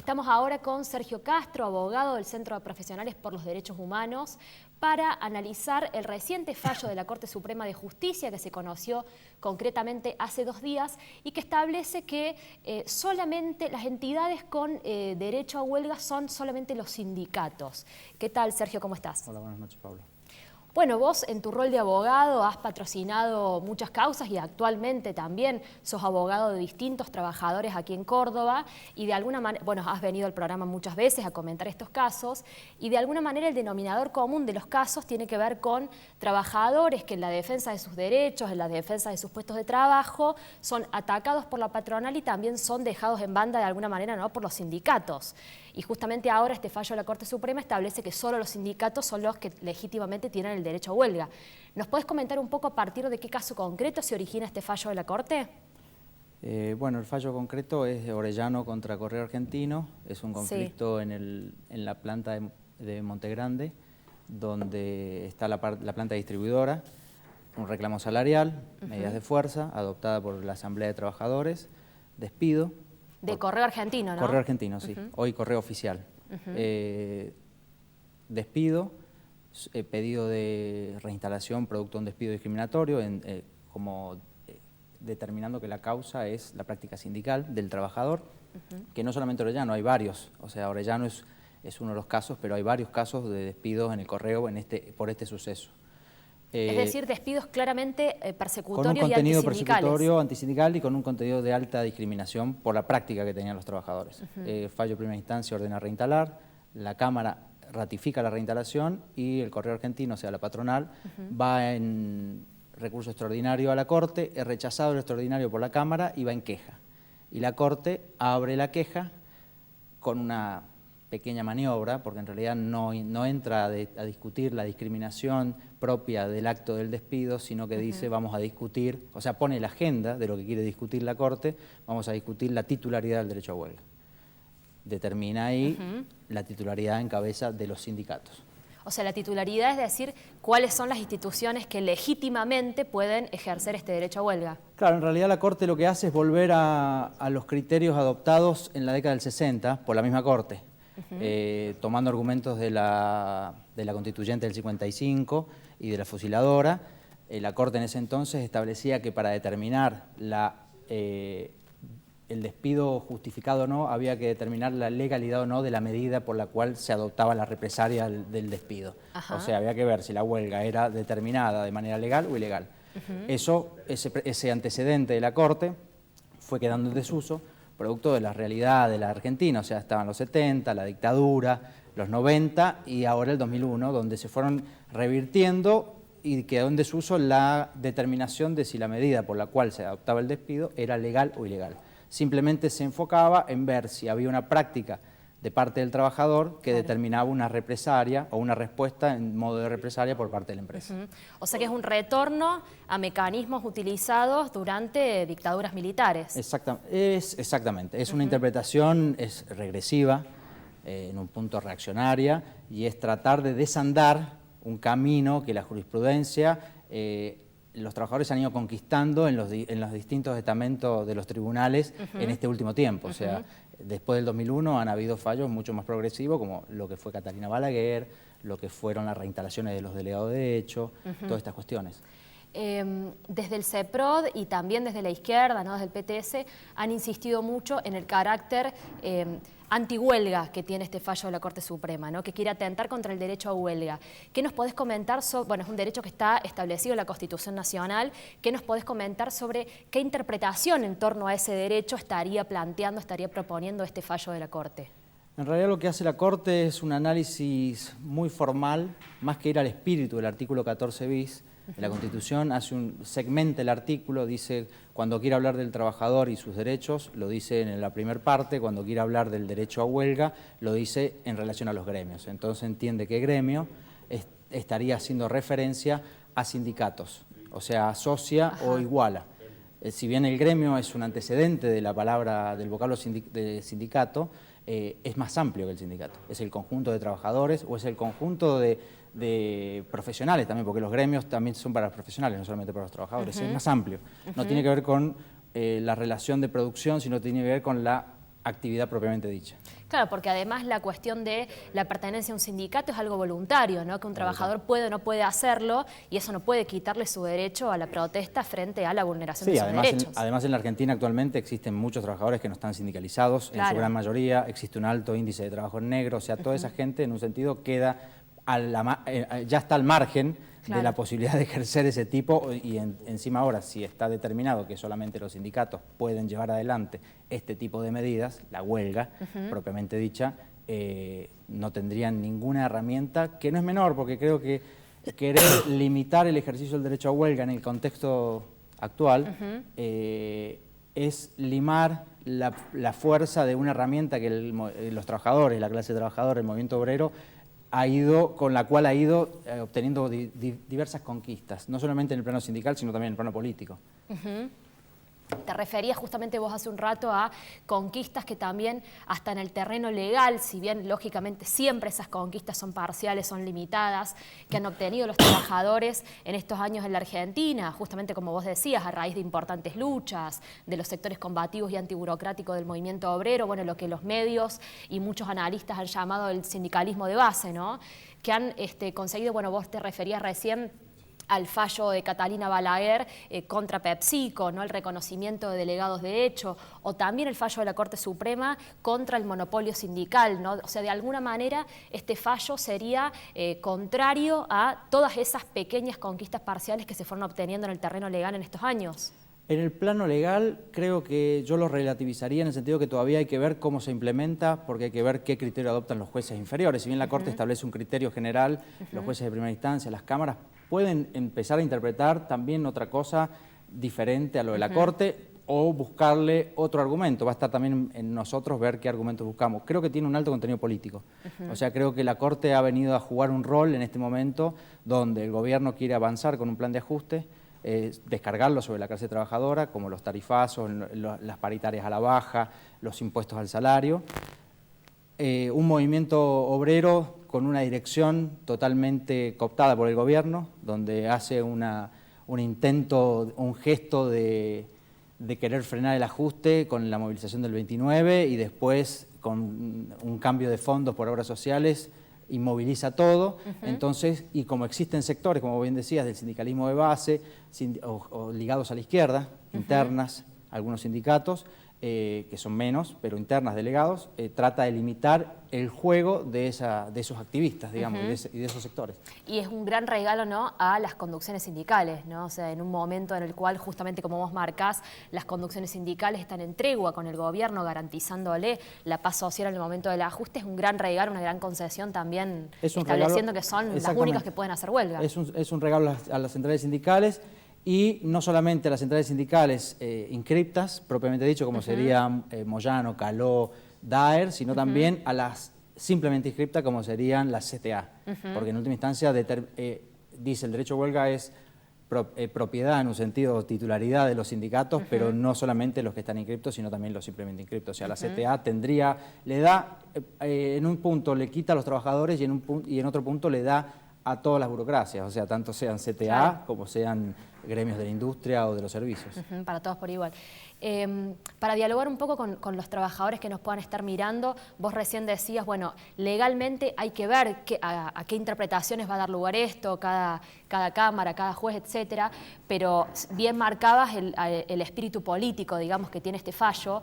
Estamos ahora con Sergio Castro, abogado del Centro de Profesionales por los Derechos Humanos, para analizar el reciente fallo de la Corte Suprema de Justicia que se conoció concretamente hace 2 días y que establece que solamente las entidades con derecho a huelga son solamente los sindicatos. ¿Qué tal, Sergio? ¿Cómo estás? Hola, buenas noches, Pablo. Bueno, vos en tu rol de abogado has patrocinado muchas causas y actualmente también sos abogado de distintos trabajadores aquí en Córdoba y de alguna manera, bueno, has venido al programa muchas veces a comentar estos casos y de alguna manera el denominador común de los casos tiene que ver con trabajadores que en la defensa de sus derechos, en la defensa de sus puestos de trabajo, son atacados por la patronal y también son dejados en banda de alguna manera, ¿no?, por los sindicatos. Y justamente ahora este fallo de la Corte Suprema establece que solo los sindicatos son los que legítimamente tienen el derecho a huelga. ¿Nos podés comentar un poco a partir de qué caso concreto se origina este fallo de la Corte? Bueno, el fallo concreto es de Orellano contra Correo Argentino. Es un conflicto en la planta de Monte Grande, donde está la planta distribuidora, un reclamo salarial, medidas de fuerza, adoptada por la Asamblea de Trabajadores, despido. De Correo Argentino, ¿no? Correo Argentino, sí. Hoy Correo Oficial. Despido, pedido de reinstalación producto de un despido discriminatorio, determinando que la causa es la práctica sindical del trabajador, que no solamente Orellano, hay varios. O sea, Orellano es uno de los casos, pero hay varios casos de despidos en el Correo por este suceso. Es decir, despidos claramente persecutorios y antisindicales. Con un contenido persecutorio, antisindical y con un contenido de alta discriminación por la práctica que tenían los trabajadores. Fallo de primera instancia ordena reinstalar, la Cámara ratifica la reinstalación y el Correo Argentino, o sea, la patronal, va en recurso extraordinario a la Corte, es rechazado el extraordinario por la Cámara y va en queja. Y la Corte abre la queja con una pequeña maniobra, porque en realidad no entra a discutir la discriminación propia del acto del despido, sino que dice vamos a discutir, o sea, pone la agenda de lo que quiere discutir la Corte, vamos a discutir la titularidad del derecho a huelga. Determina ahí la titularidad en cabeza de los sindicatos. O sea, la titularidad es decir, cuáles son las instituciones que legítimamente pueden ejercer este derecho a huelga. Claro, en realidad la Corte lo que hace es volver a los criterios adoptados en la década del 60 por la misma Corte. Tomando argumentos de la Constituyente del 55 y de la fusiladora, la Corte en ese entonces establecía que para determinar el despido justificado o no, había que determinar la legalidad o no de la medida por la cual se adoptaba la represalia del despido. O sea, había que ver si la huelga era determinada de manera legal o ilegal. Ese antecedente de la Corte fue quedando en desuso, producto de la realidad de la Argentina, o sea, estaban los 70, la dictadura, los 90 y ahora el 2001, donde se fueron revirtiendo y quedó en desuso la determinación de si la medida por la cual se adoptaba el despido era legal o ilegal. Simplemente se enfocaba en ver si había una práctica de parte del trabajador que determinaba una represalia o una respuesta en modo de represalia por parte de la empresa. O sea que es un retorno a mecanismos utilizados durante dictaduras militares. Exactamente, es una interpretación regresiva, en un punto reaccionaria, y es tratar de desandar un camino que la jurisprudencia, los trabajadores han ido conquistando en los distintos estamentos de los tribunales en este último tiempo. O sea, después del 2001 han habido fallos mucho más progresivos, como lo que fue Catalina Balaguer, lo que fueron las reinstalaciones de los delegados de hecho, todas estas cuestiones. Desde el CEPROD y también desde la izquierda, ¿no?, desde el PTS, han insistido mucho en el carácter antihuelga que tiene este fallo de la Corte Suprema, ¿no?, que quiere atentar contra el derecho a huelga. ¿Qué nos podés comentar sobre, bueno, es un derecho que está establecido en la Constitución Nacional, ¿qué nos podés comentar sobre qué interpretación en torno a ese derecho estaría proponiendo este fallo de la Corte? En realidad lo que hace la Corte es un análisis muy formal, más que ir al espíritu del artículo 14 bis, de la Constitución, segmenta el artículo, dice cuando quiere hablar del trabajador y sus derechos, lo dice en la primera parte, cuando quiere hablar del derecho a huelga, lo dice en relación a los gremios. Entonces entiende que gremio estaría haciendo referencia a sindicatos, o sea, asocia o iguala. Si bien el gremio es un antecedente de la palabra, del vocablo de sindicato, es más amplio que el sindicato. Es el conjunto de trabajadores o es el conjunto de profesionales también, porque los gremios también son para los profesionales, no solamente para los trabajadores, es más amplio. No tiene que ver con la relación de producción, sino tiene que ver con la actividad propiamente dicha. Claro, porque además la cuestión de la pertenencia a un sindicato es algo voluntario, ¿no? Que un trabajador puede o no puede hacerlo y eso no puede quitarle su derecho a la protesta frente a la vulneración de sus derechos. Además en la Argentina actualmente existen muchos trabajadores que no están sindicalizados, en su gran mayoría existe un alto índice de trabajo en negro, o sea, toda esa gente en un sentido queda, ya está al margen de la posibilidad de ejercer ese tipo y encima ahora, si está determinado que solamente los sindicatos pueden llevar adelante este tipo de medidas, la huelga propiamente dicha, no tendrían ninguna herramienta, que no es menor, porque creo que querer limitar el ejercicio del derecho a huelga en el contexto actual es limar la fuerza de una herramienta que los trabajadores, la clase trabajadora, el movimiento obrero, con la cual ha ido obteniendo diversas conquistas, no solamente en el plano sindical, sino también en el plano político. Te referías justamente vos hace un rato a conquistas que también hasta en el terreno legal, si bien lógicamente siempre esas conquistas son parciales, son limitadas, que han obtenido los trabajadores en estos años en la Argentina, justamente como vos decías, a raíz de importantes luchas de los sectores combativos y antiburocráticos del movimiento obrero, bueno, lo que los medios y muchos analistas han llamado el sindicalismo de base, ¿no? Que han conseguido, bueno, vos te referías recién al fallo de Catalina Balaguer contra PepsiCo, ¿no? El reconocimiento de delegados de hecho, o también el fallo de la Corte Suprema contra el monopolio sindical, ¿no? O sea, de alguna manera este fallo sería contrario a todas esas pequeñas conquistas parciales que se fueron obteniendo en el terreno legal en estos años. En el plano legal creo que yo lo relativizaría en el sentido que todavía hay que ver cómo se implementa, porque hay que ver qué criterio adoptan los jueces inferiores. Si bien la Corte establece un criterio general, los jueces de primera instancia, las cámaras, pueden empezar a interpretar también otra cosa diferente a lo de la Corte o buscarle otro argumento. Va a estar también en nosotros ver qué argumentos buscamos. Creo que tiene un alto contenido político. O sea, creo que la Corte ha venido a jugar un rol en este momento donde el gobierno quiere avanzar con un plan de ajuste, descargarlo sobre la clase trabajadora, como los tarifazos, las paritarias a la baja, los impuestos al salario. Un movimiento obrero con una dirección totalmente cooptada por el gobierno, donde hace un intento, un gesto de querer frenar el ajuste con la movilización del 29 y después con un cambio de fondos por obras sociales inmoviliza todo. Entonces, y como existen sectores, como bien decías, del sindicalismo de base o ligados a la izquierda, internas, algunos sindicatos, que son menos, pero internas delegados, trata de limitar el juego de esos activistas, digamos, y de esos sectores. Y es un gran regalo, ¿no?, a las conducciones sindicales, ¿no? O sea, en un momento en el cual, justamente como vos marcás, las conducciones sindicales están en tregua con el gobierno, garantizándole la paz social en el momento del ajuste, es un gran regalo, una gran concesión también, estableciendo que son las únicas que pueden hacer huelga. Es un regalo a las centrales sindicales. Y no solamente a las centrales sindicales inscriptas, propiamente dicho, como serían Moyano, Caló, Daer, sino también a las simplemente inscriptas, como serían las CTA. Porque en última instancia dice el derecho a huelga es propiedad en un sentido titularidad de los sindicatos, pero no solamente los que están inscriptos, sino también los simplemente inscriptos. O sea, la CTA le da, en un punto le quita a los trabajadores y en otro punto le da a todas las burocracias, o sea, tanto sean CTA como sean gremios de la industria o de los servicios. Para todos por igual. Para dialogar un poco con los trabajadores que nos puedan estar mirando, vos recién decías, bueno, legalmente hay que ver a qué interpretaciones va a dar lugar esto, cada cámara, cada juez, etcétera, pero bien marcabas el espíritu político, digamos, que tiene este fallo.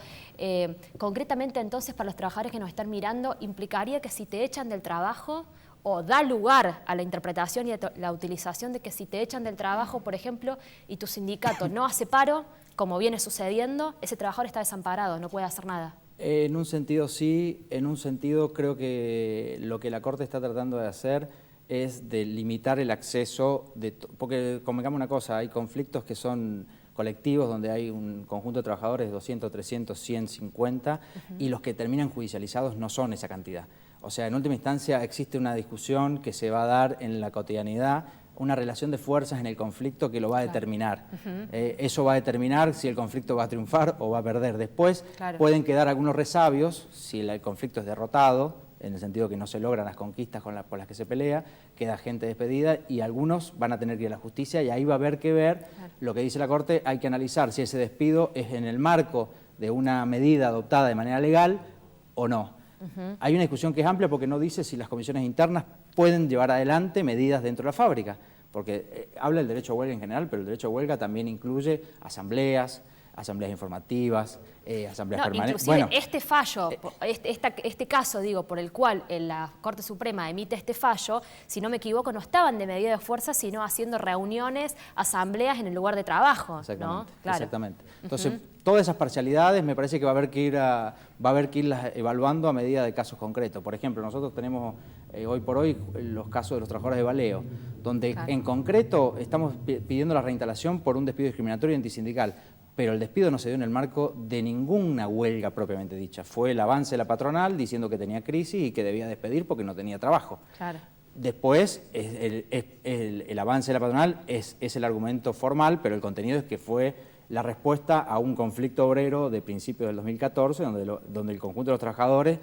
Concretamente, entonces, para los trabajadores que nos están mirando, implicaría que si te echan del trabajo, o da lugar a la interpretación y a la utilización de que si te echan del trabajo, por ejemplo, y tu sindicato no hace paro, como viene sucediendo, ese trabajador está desamparado, no puede hacer nada. En un sentido sí, en un sentido creo que lo que la Corte está tratando de hacer es de limitar el acceso, porque convengamos una cosa, hay conflictos que son colectivos donde hay un conjunto de trabajadores de 200, 300, 150 y los que terminan judicializados no son esa cantidad. O sea, en última instancia existe una discusión que se va a dar en la cotidianidad, una relación de fuerzas en el conflicto que lo va a determinar. Eso va a determinar si el conflicto va a triunfar o va a perder. Después pueden quedar algunos resabios si el conflicto es derrotado, en el sentido que no se logran las conquistas por las que se pelea, queda gente despedida y algunos van a tener que ir a la justicia y ahí va a haber que ver lo que dice la Corte, hay que analizar si ese despido es en el marco de una medida adoptada de manera legal o no. Hay una discusión que es amplia porque no dice si las comisiones internas pueden llevar adelante medidas dentro de la fábrica, porque habla del derecho a huelga en general, pero el derecho a huelga también incluye asambleas informativas, asambleas permanentes. Inclusive Bueno, este fallo, este caso, digo, por el cual la Corte Suprema emite este fallo, si no me equivoco, no estaban de medida de fuerza, sino haciendo reuniones, asambleas en el lugar de trabajo, exactamente, ¿no? Claro. Exactamente. Entonces, todas esas parcialidades me parece que va a haber que irlas evaluando a medida de casos concretos. Por ejemplo, nosotros tenemos hoy por hoy los casos de los trabajadores de Valeo, donde en concreto estamos pidiendo la reinstalación por un despido discriminatorio y antisindical, pero el despido no se dio en el marco de ninguna huelga propiamente dicha. Fue el avance de la patronal diciendo que tenía crisis y que debía despedir porque no tenía trabajo. Claro. Después, el avance de la patronal es el argumento formal, pero el contenido es que fue la respuesta a un conflicto obrero de principios del 2014, donde el conjunto de los trabajadores,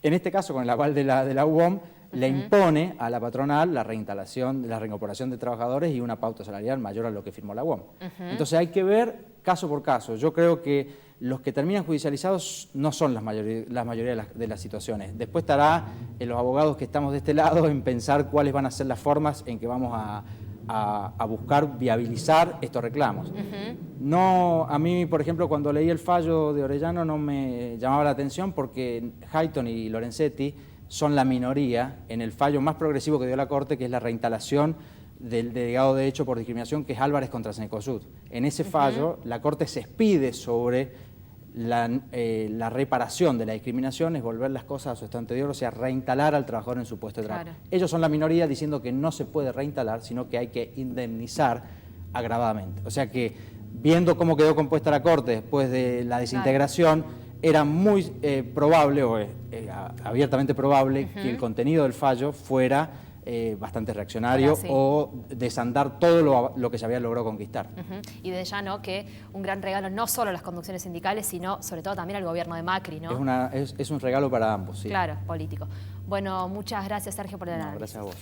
en este caso con el aval de la UOM, le impone a la patronal la reinstalación, la reincorporación de trabajadores y una pauta salarial mayor a lo que firmó la UOM. Entonces hay que ver caso por caso. Yo creo que los que terminan judicializados no son la mayoría de las situaciones. Después estará en los abogados que estamos de este lado en pensar cuáles van a ser las formas en que vamos a buscar viabilizar estos reclamos. No, a mí, por ejemplo, cuando leí el fallo de Orellano no me llamaba la atención porque Hayton y Lorenzetti son la minoría en el fallo más progresivo que dio la Corte, que es la reinstalación del delegado de hecho por discriminación, que es Álvarez contra Cencosud. En ese fallo, la Corte se expide sobre la reparación de la discriminación, es volver las cosas a su estado anterior, o sea, reinstalar al trabajador en su puesto de trabajo. Claro. Ellos son la minoría diciendo que no se puede reinstalar, sino que hay que indemnizar agravadamente. O sea que, viendo cómo quedó compuesta la Corte después de la desintegración, era muy probable, o abiertamente probable, que el contenido del fallo fuera bastante reaccionario o desandar todo lo que se había logrado conquistar. Y de ya, ¿no?, que un gran regalo no solo a las conducciones sindicales, sino sobre todo también al gobierno de Macri, ¿no? Es un regalo para ambos, sí. Claro, político. Bueno, muchas gracias, Sergio, por el análisis. Gracias a vos.